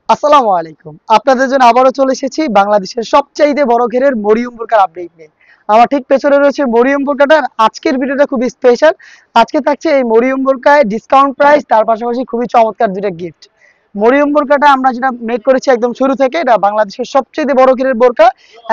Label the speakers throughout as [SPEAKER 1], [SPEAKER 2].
[SPEAKER 1] আসসালামু আলাইকুম। আপনাদের জন্য আবারও চলে এসেছি বাংলাদেশের সবচাইতে বড় ঘেরের মরিয়ম বোরকার আপডেট নিয়ে। আমার ঠিক পেছনে রয়েছে মরিয়ম বোরকাটার আজকের ভিডিওটা খুবই স্পেশাল। আজকে থাকছে এই মরিয়ম বোরকায় ডিসকাউন্ট প্রাইস, তার পাশাপাশি খুবই চমৎকার দুটো গিফট। মরিয়ম বোরকাটা আমরা যেটা মেক করেছি একদম শুরু থেকে, এটা বাংলাদেশের সবচেয়ে বড় ঘেরের বোরকা,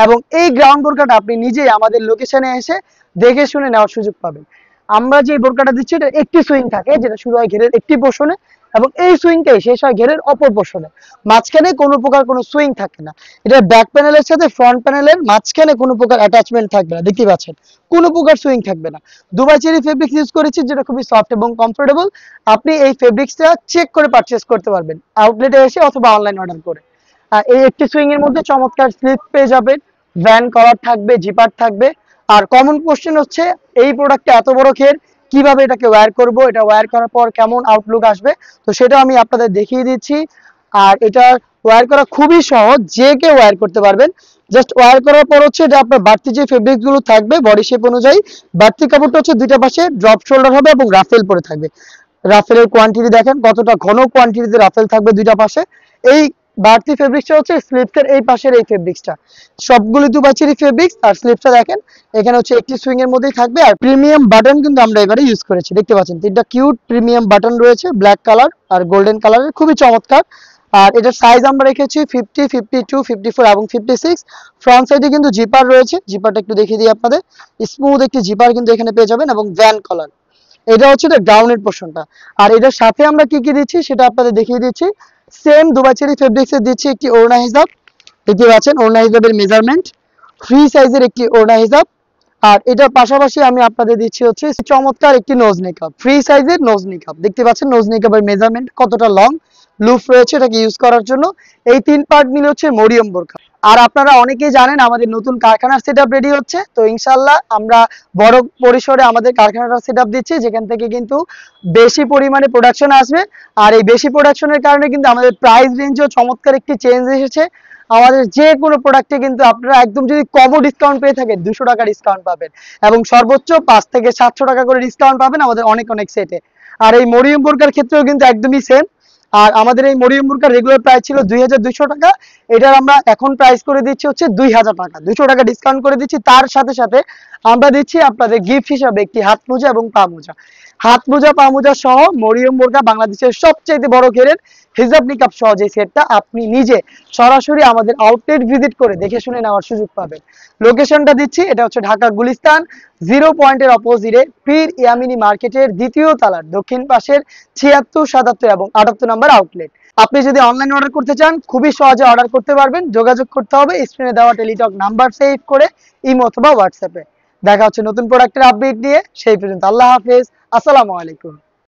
[SPEAKER 1] এবং এই গ্রাউন্ড বোরকাটা আপনি নিজেই আমাদের লোকেশনে এসে দেখে শুনে নেওয়ার সুযোগ পাবেন। আমরা যে বোরকাটা দিচ্ছি এটা একটি সুইং থাকে, যেটা শুরু হয় ঘেরের একটি পোর্শনে, এবং এই সুইংটাই শেষ হয় ঘেরের অপর পোর্শনে। মাঝখানে কোনো প্রকার কোনো সুইং থাকে না। এটা ব্যাক প্যানেলের সাথে ফ্রন্ট প্যানেলের মাঝখানে কোনো প্রকার অ্যাটাচমেন্ট থাকবে না, দেখতে পাচ্ছেন কোনো প্রকার সুইং থাকবে না। দুবাই চেরি ফেব্রিক্স ইউজ করেছি, যেটা খুবই সফট এবং কমফোর্টেবল। আপনি এই ফেব্রিক্সটা চেক করে পারচেস করতে পারবেন আউটলেটে এসে অথবা অনলাইন অর্ডার করে। এই একটি সুইং এর মধ্যে চমৎকার স্লিপ পেয়ে যাবেন, ভ্যান কলার থাকবে, জিপার থাকবে। আর কমন কোশ্চেন হচ্ছে, এই প্রোডাক্টটা এত বড় ঘের, কিভাবে এটাকে ওয়্যার করব, এটা ওয়্যার করার পর কেমন আউটলুক আসবে। তো সেটা আমি আপনাদের দেখিয়ে দিচ্ছি। আর এটা ওয়্যার করা খুবই সহজ, যে কেউ ওয়্যার করতে পারবেন। জাস্ট ওয়্যার করার পর হচ্ছে এটা আপনার বাড়তি যে ফেব্রিক গুলো থাকবে বডি শেপ অনুযায়ী, বাড়তি কাপড়টা হচ্ছে দুইটা পাশে ড্রপ শোল্ডার হবে এবং রাফেল পরে থাকবে। রাফেলের কোয়ান্টিটি দেখেন কতটা ঘন কোয়ান্টিটিতে রাফেল থাকবে দুইটা পাশে। এই বাড়তি ফেব্রিক্সটা হচ্ছে স্লিপসের এই পাশের এই ফেব্রিক্সটা, সবগুলো দুবাই চেরি ফেব্রিক্স। আর স্লিপসটা দেখেন এখানে হচ্ছে একটি সুইং এর মধ্যেই থাকবে। আর প্রিমিয়াম বাটন কিন্তু আমরা এবারে ইউজ করেছি, দেখতে পাচ্ছেন তিনটা কিউট প্রিমিয়াম বাটন রয়েছে, ব্ল্যাক কালার আর গোল্ডেন কালারের, খুবই চমৎকার। আর এটার সাইজ আমরা রেখেছি 50, 52, 54 এবং 56। ফ্রন্ট সাইডে কিন্তু জিপার রয়েছে, জিপারটা একটু দেখিয়ে দিই আপনাদের। স্মুথ একটি জিপার কিন্তু এখানে পেয়ে যাবেন এবং ভ্যান কলার। এটা হচ্ছে গাউনের পোর্শনটা। আর এটার সাথে আমরা কি কি দিচ্ছি সেটা আপনাদের দেখিয়ে দিচ্ছি। সেম দুবাই চেরি ফেব্রিক্সে দিচ্ছি একটি ওড়না হিজাব, দেখতে পাচ্ছেন ওড়না হিজাবের মেজারমেন্ট, ফ্রি সাইজের একটি ওড়না হিজাব। আর এটার পাশাপাশি আমি আপনাদের দিচ্ছি হচ্ছে চমৎকার একটি নোজ মেকআপ, ফ্রি সাইজের নোজ মেকআপ। দেখতে পাচ্ছেন নোজ মেকআপের মেজারমেন্ট কতটা লং লুফ রয়েছে এটাকে ইউজ করার জন্য। এই তিন পার্ট মিলে হচ্ছে মরিয়ম বোরকা। আর আপনারা অনেকেই জানেন আমাদের নতুন কারখানার সেটআপ রেডি হচ্ছে, তো ইনশাল্লাহ আমরা বড় পরিসরে আমাদের কারখানাটা সেটআপ দিচ্ছি, যেখান থেকে কিন্তু বেশি পরিমাণে প্রোডাকশন আসবে। আর এই বেশি প্রোডাকশনের কারণে কিন্তু আমাদের প্রাইস রেঞ্জেও চমৎকার একটি চেঞ্জ এসেছে। আমাদের যে কোনো প্রোডাক্টে কিন্তু আপনারা একদম যদি কমও ডিসকাউন্ট পেয়ে থাকেন 200 টাকা ডিসকাউন্ট পাবেন, এবং সর্বোচ্চ 5 থেকে 700 টাকা করে ডিসকাউন্ট পাবেন আমাদের অনেক অনেক সেটে। আর এই মরিয়ম বোরকার ক্ষেত্রেও কিন্তু একদমই সেম। আর আমাদের এই মরিয়ম বোরকার রেগুলার প্রাইস ছিল 2200 টাকা, এটার আমরা এখন প্রাইস করে দিচ্ছি হচ্ছে 2000 টাকা, 200 টাকা ডিসকাউন্ট করে দিচ্ছি। তার সাথে সাথে আমরা দিচ্ছি আপনাদের গিফট হিসাবে একটি হাত মোজা এবং পা মোজা। হাত মোজা পা মোজা সহ মরিয়ম বোরকা বাংলাদেশের সবচেয়ে বড় ঘেরের হিজাব নিকাব সহ যে সেটটা আপনি নিজে সরাসরি আমাদের আউটলেট ভিজিট করে দেখে শুনে নেওয়ার সুযোগ পাবেন। লোকেশনটা দিচ্ছি, এটা হচ্ছে ঢাকা গুলিস্তান 0 পয়েন্টের অপোজিটে পীর ইয়ামিনী মার্কেটের দ্বিতীয় তলার দক্ষিণ পাশের 76, 77 এবং 78 নম্বর আউটলেট। আপনি যদি অনলাইন অর্ডার করতে চান খুবই সহজে অর্ডার করতে পারবেন। যোগাযোগ করতে হবে স্ক্রিনে দেওয়া টেলিটক নাম্বার সেভ করে ইমো অথবা হোয়াটসঅ্যাপে। দেখা হচ্ছে নতুন প্রোডাক্টের আপডেট নিয়ে, সেই পর্যন্ত আল্লাহ হাফেজ, আসসালামু আলাইকুম।